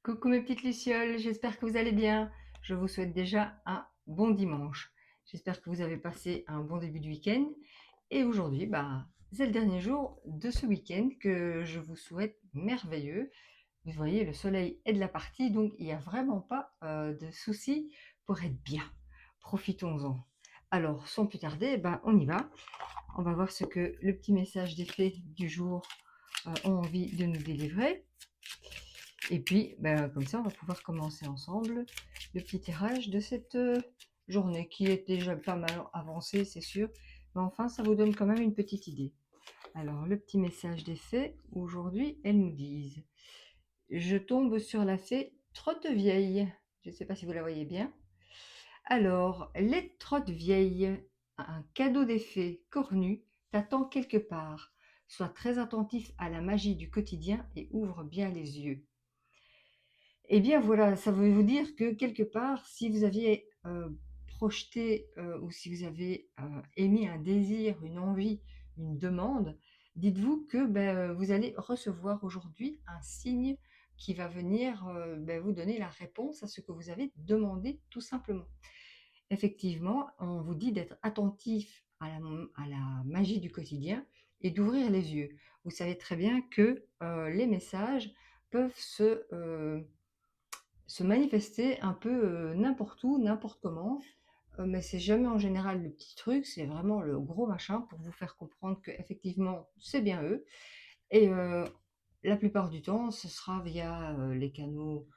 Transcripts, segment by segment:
Coucou mes petites lucioles, j'espère que vous allez bien. Je vous souhaite déjà un bon dimanche. J'espère que vous avez passé un bon début de week-end. Et aujourd'hui, c'est le dernier jour de ce week-end que je vous souhaite merveilleux. Vous voyez, le soleil est de la partie, donc il n'y a vraiment pas de souci pour être bien. Profitons-en. Alors, sans plus tarder, on y va. On va voir ce que le petit message des fées du jour ont envie de nous délivrer. Et puis, comme ça, on va pouvoir commencer ensemble le petit tirage de cette journée qui est déjà pas mal avancée, c'est sûr. Mais enfin, ça vous donne quand même une petite idée. Alors, le petit message des fées, aujourd'hui, elles nous disent « Je tombe sur la fée Trotte-Vieille ». Je ne sais pas si vous la voyez bien. Alors, les Trotte-Vieilles, un cadeau des fées cornu t'attend quelque part. Sois très attentif à la magie du quotidien et ouvre bien les yeux. Eh bien voilà, ça veut vous dire que quelque part, si vous aviez projeté ou si vous avez émis un désir, une envie, une demande, dites-vous que vous allez recevoir aujourd'hui un signe qui va venir vous donner la réponse à ce que vous avez demandé tout simplement. Effectivement, on vous dit d'être attentif à la magie du quotidien et d'ouvrir les yeux. Vous savez très bien que les messages peuvent se manifester un peu n'importe où, n'importe comment, mais c'est jamais en général le petit truc, c'est vraiment le gros machin pour vous faire comprendre que effectivement c'est bien eux. Et la plupart du temps, ce sera via les canaux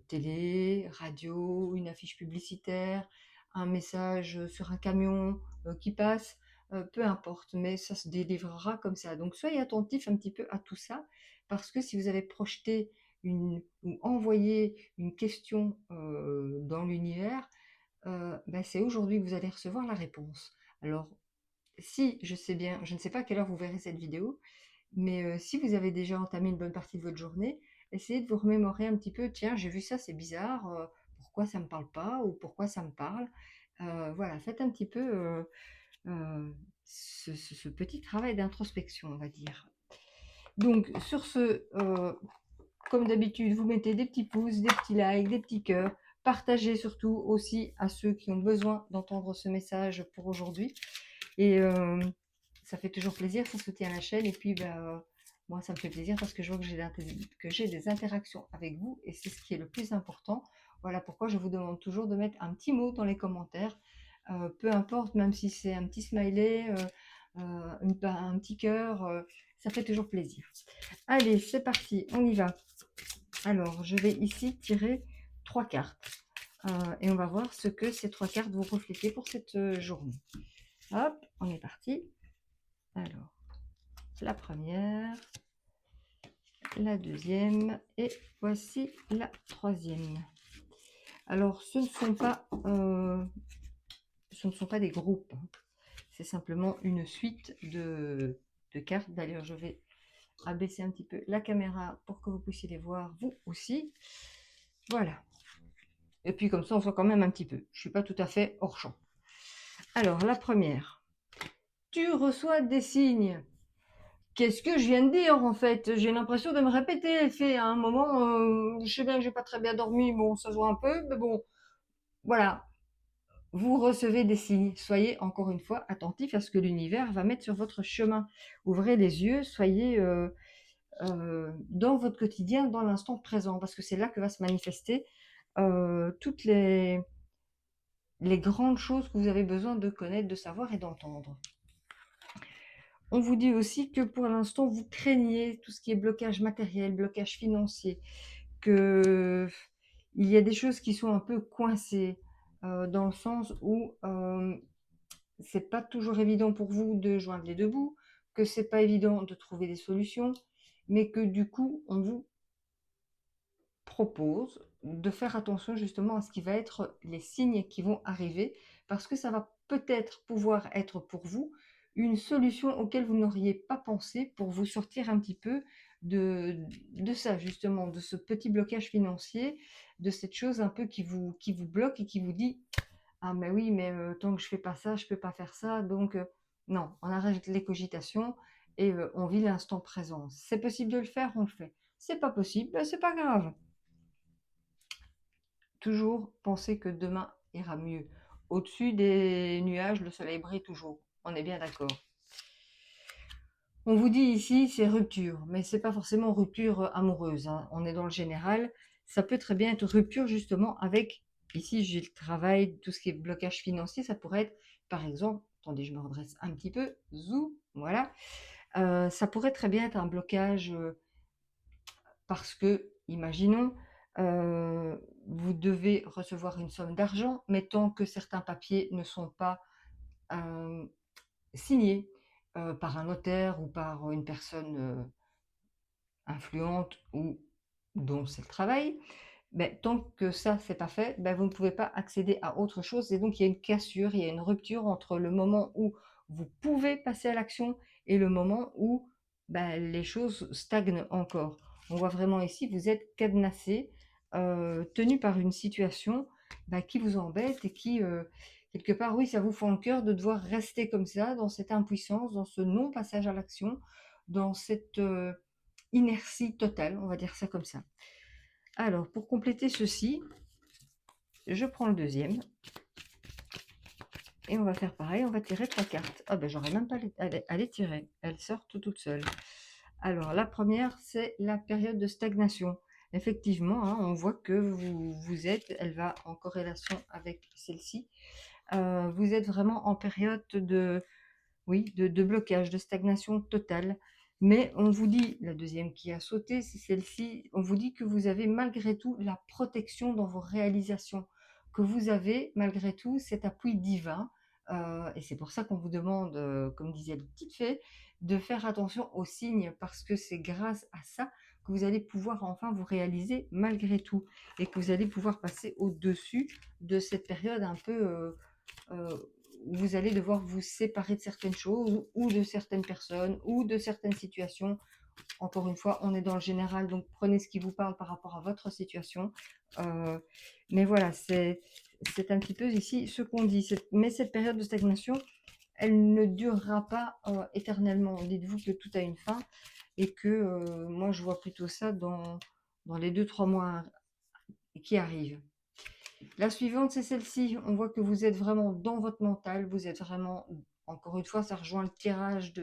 télé, radio, une affiche publicitaire, un message sur un camion qui passe, peu importe, mais ça se délivrera comme ça. Donc soyez attentifs un petit peu à tout ça, parce que si vous avez projeté ou envoyé une question dans l'univers, c'est aujourd'hui que vous allez recevoir la réponse. Alors, si je sais bien, je ne sais pas à quelle heure vous verrez cette vidéo, mais si vous avez déjà entamé une bonne partie de votre journée, essayez de vous remémorer un petit peu, tiens, j'ai vu ça, c'est bizarre, pourquoi ça ne me parle pas ou pourquoi ça me parle. Voilà, faites un petit peu ce petit travail d'introspection, on va dire. Donc, sur ce, comme d'habitude, vous mettez des petits pouces, des petits likes, des petits cœurs. Partagez surtout aussi à ceux qui ont besoin d'entendre ce message pour aujourd'hui. Et ça fait toujours plaisir, ça soutient la chaîne. Et puis, moi, ça me fait plaisir parce que je vois que j'ai des interactions avec vous. Et c'est ce qui est le plus important. Voilà pourquoi je vous demande toujours de mettre un petit mot dans les commentaires. Peu importe, même si c'est un petit smiley, un petit cœur, ça fait toujours plaisir. Allez, c'est parti, on y va. Alors, je vais ici tirer 3 cartes. Et on va voir ce que ces 3 cartes vont refléter pour cette journée. Hop, on est parti. Alors, la première, la deuxième et voici la troisième. Alors, ce ne sont pas des groupes. C'est simplement une suite de cartes. D'ailleurs, je vais abaisser un petit peu la caméra pour que vous puissiez les voir, vous aussi. Voilà. Et puis comme ça, on voit quand même un petit peu. Je ne suis pas tout à fait hors champ. Alors, la première. Tu reçois des signes. Qu'est-ce que je viens de dire en fait? J'ai l'impression de me répéter. Fait à un moment, je sais bien que j'ai pas très bien dormi. Bon, ça se voit un peu, mais bon, voilà. Vous recevez des signes. Soyez encore une fois attentifs à ce que l'univers va mettre sur votre chemin. Ouvrez les yeux, soyez dans votre quotidien, dans l'instant présent, parce que c'est là que va se manifester toutes les grandes choses que vous avez besoin de connaître, de savoir et d'entendre. On vous dit aussi que pour l'instant, vous craignez tout ce qui est blocage matériel, blocage financier, que il y a des choses qui sont un peu coincées, dans le sens où c'est pas toujours évident pour vous de joindre les deux bouts, que c'est pas évident de trouver des solutions, mais que du coup, on vous propose de faire attention justement à ce qui va être les signes qui vont arriver, parce que ça va peut-être pouvoir être pour vous une solution auquel vous n'auriez pas pensé pour vous sortir un petit peu de ça justement, de ce petit blocage financier, de cette chose un peu qui vous bloque et qui vous dit ah mais oui mais tant que je fais pas ça je peux pas faire ça, donc non, on arrête les cogitations et on vit l'instant présent. C'est possible de le faire, on le fait. C'est pas possible, c'est pas grave. toujours penser que demain ira mieux. Au-dessus des nuages, le soleil brille toujours. On est bien d'accord. On vous dit ici, c'est rupture, mais c'est pas forcément rupture amoureuse, hein. On est dans le général. Ça peut très bien être rupture justement avec, ici j'ai le travail, tout ce qui est blocage financier, ça pourrait être par exemple, attendez, je me redresse un petit peu, zou, voilà. Ça pourrait très bien être un blocage parce que, imaginons, vous devez recevoir une somme d'argent, mais tant que certains papiers ne sont pas euh, signés par un notaire ou par une personne influente ou dont c'est le travail, ben, tant que ça c'est pas fait, ben, vous ne pouvez pas accéder à autre chose et donc il y a une cassure, il y a une rupture entre le moment où vous pouvez passer à l'action et le moment où ben, les choses stagnent encore. On voit vraiment ici, vous êtes cadenassé, tenu par une situation ben, qui vous embête et qui, quelque part, oui, ça vous fend le cœur de devoir rester comme ça, dans cette impuissance, dans ce non-passage à l'action, dans cette inertie totale, on va dire ça comme ça. Alors, pour compléter ceci, je prends le deuxième. Et on va faire pareil, on va tirer 3 cartes. Ah ben, j'aurais même pas à les tirer. Elles sortent toutes seules. Alors, la première, c'est la période de stagnation. Effectivement, hein, on voit que vous êtes, elle va en corrélation avec celle-ci, vous êtes vraiment en période de, oui, de blocage, de stagnation totale. Mais on vous dit, la deuxième qui a sauté, c'est celle-ci, on vous dit que vous avez malgré tout la protection dans vos réalisations, que vous avez malgré tout cet appui divin. Et c'est pour ça qu'on vous demande, comme disait le petit fée, de faire attention aux signes, parce que c'est grâce à ça que vous allez pouvoir enfin vous réaliser malgré tout, et que vous allez pouvoir passer au-dessus de cette période un peu euh, où vous allez devoir vous séparer de certaines choses ou de certaines personnes ou de certaines situations. Encore une fois, on est dans le général, donc prenez ce qui vous parle par rapport à votre situation. Euh, mais voilà, c'est un petit peu ici ce qu'on dit. Mais cette période de stagnation, elle ne durera pas éternellement. Dites-vous que tout a une fin et que moi, je vois plutôt ça dans les 2-3 mois qui arrivent. La suivante, c'est celle-ci. On voit que vous êtes vraiment dans votre mental. Vous êtes vraiment, encore une fois, ça rejoint le tirage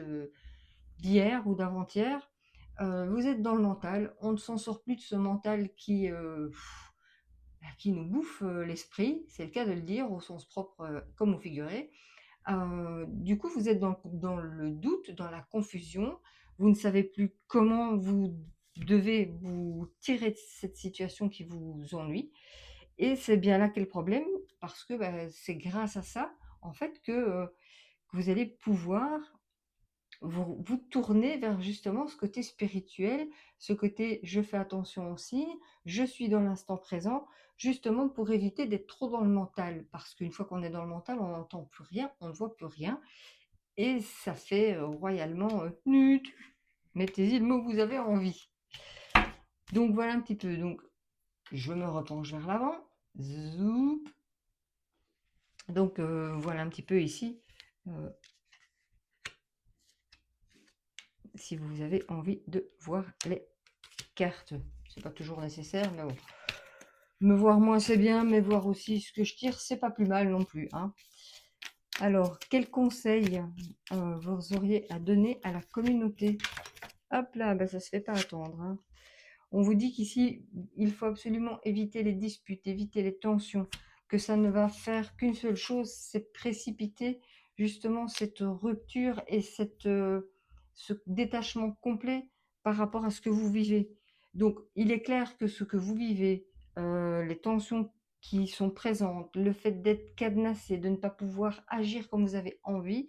d'hier ou d'avant-hier. Vous êtes dans le mental. On ne s'en sort plus de ce mental qui nous bouffe l'esprit. C'est le cas de le dire au sens propre comme au figuré. Du coup, vous êtes dans le doute, dans la confusion. Vous ne savez plus comment vous devez vous tirer de cette situation qui vous ennuie. Et c'est bien là qu'est le problème, parce que bah, c'est grâce à ça, en fait, que vous allez pouvoir vous tourner vers justement ce côté spirituel, ce côté je fais attention aux signes, je suis dans l'instant présent, justement pour éviter d'être trop dans le mental. Parce qu'une fois qu'on est dans le mental, on n'entend plus rien, on ne voit plus rien, et ça fait royalement nut. Mettez-y le mot que vous avez envie. Donc voilà un petit peu. Donc je me repenche vers l'avant. Zoup. Donc voilà un petit peu ici, si vous avez envie de voir les cartes. C'est pas toujours nécessaire, mais bon. Me voir moins c'est bien, mais voir aussi ce que je tire, c'est pas plus mal non plus, hein. Alors, quel conseil vous auriez à donner à la communauté? Hop là, bah, ça se fait pas attendre, hein. On vous dit qu'ici, il faut absolument éviter les disputes, éviter les tensions, que ça ne va faire qu'une seule chose, c'est précipiter justement cette rupture et ce détachement complet par rapport à ce que vous vivez. Donc, il est clair que ce que vous vivez, les tensions qui sont présentes, le fait d'être cadenassé, de ne pas pouvoir agir comme vous avez envie,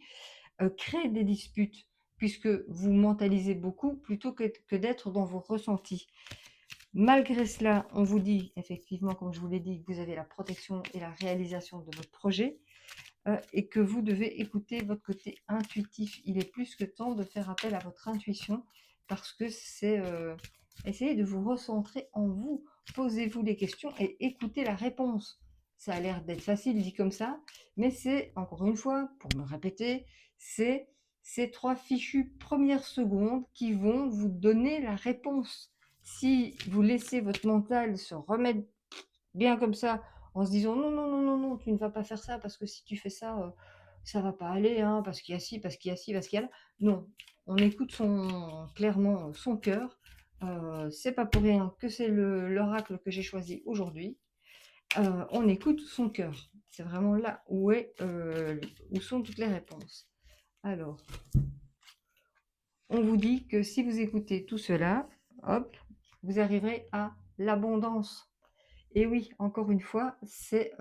crée des disputes, puisque vous mentalisez beaucoup plutôt que d'être dans vos ressentis. Malgré cela, on vous dit effectivement, comme je vous l'ai dit, que vous avez la protection et la réalisation de votre projet et que vous devez écouter votre côté intuitif. Il est plus que temps de faire appel à votre intuition parce que c'est essayer de vous recentrer en vous. Posez-vous des questions et écoutez la réponse. Ça a l'air d'être facile dit comme ça, mais c'est, encore une fois, pour me répéter, c'est ces 3 fichues premières secondes qui vont vous donner la réponse. Si vous laissez votre mental se remettre bien comme ça, en se disant non, non, non, non, non, tu ne vas pas faire ça parce que si tu fais ça, ça va pas aller, hein, parce qu'il y a ci, parce qu'il y a ci, parce qu'il y a là. Non, on écoute clairement son cœur. C'est pas pour rien que c'est l'oracle que j'ai choisi aujourd'hui. On écoute son cœur. C'est vraiment là où sont toutes les réponses. Alors, on vous dit que si vous écoutez tout cela, hop, vous arriverez à l'abondance. Et oui, encore une fois, c'est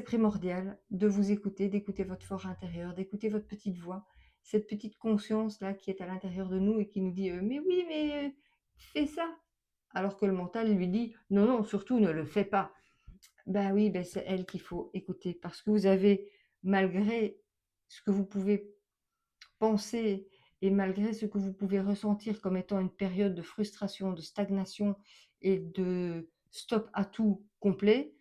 primordial de vous écouter, d'écouter votre fort intérieur, d'écouter votre petite voix, cette petite conscience-là qui est à l'intérieur de nous et qui nous dit mais oui, mais fais ça. Alors que le mental lui dit non, non, surtout ne le fais pas. Ben oui, ben c'est elle qu'il faut écouter parce que vous avez, malgré ce que vous pouvez penser et malgré ce que vous pouvez ressentir comme étant une période de frustration, de stagnation et de stop à tout complet,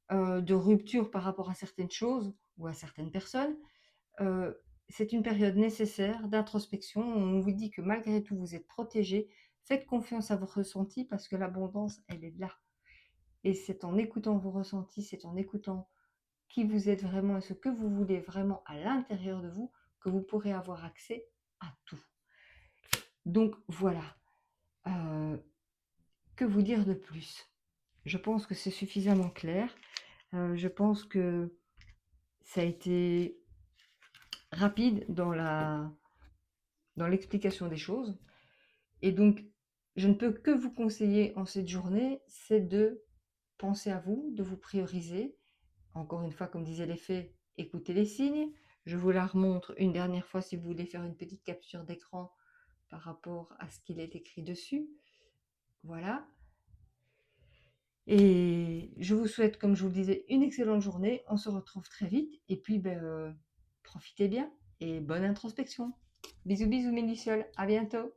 de rupture par rapport à certaines choses ou à certaines personnes, euh, c'est une période nécessaire d'introspection. On vous dit que malgré tout, vous êtes protégé. Faites confiance à vos ressentis parce que l'abondance, elle est là. Et c'est en écoutant vos ressentis, c'est en écoutant qui vous êtes vraiment et ce que vous voulez vraiment à l'intérieur de vous que vous pourrez avoir accès à tout. Donc voilà, que vous dire de plus? Je pense que c'est suffisamment clair. Je pense que ça a été rapide dans l'explication des choses. Et donc, je ne peux que vous conseiller en cette journée, c'est de penser à vous, de vous prioriser. Encore une fois, comme disait les fées, écoutez les signes. Je vous la remontre une dernière fois si vous voulez faire une petite capture d'écran par rapport à ce qu'il est écrit dessus. Voilà. Et je vous souhaite, comme je vous le disais, une excellente journée. On se retrouve très vite. Et puis, profitez bien et bonne introspection. Bisous, bisous, mes lucioles. À bientôt.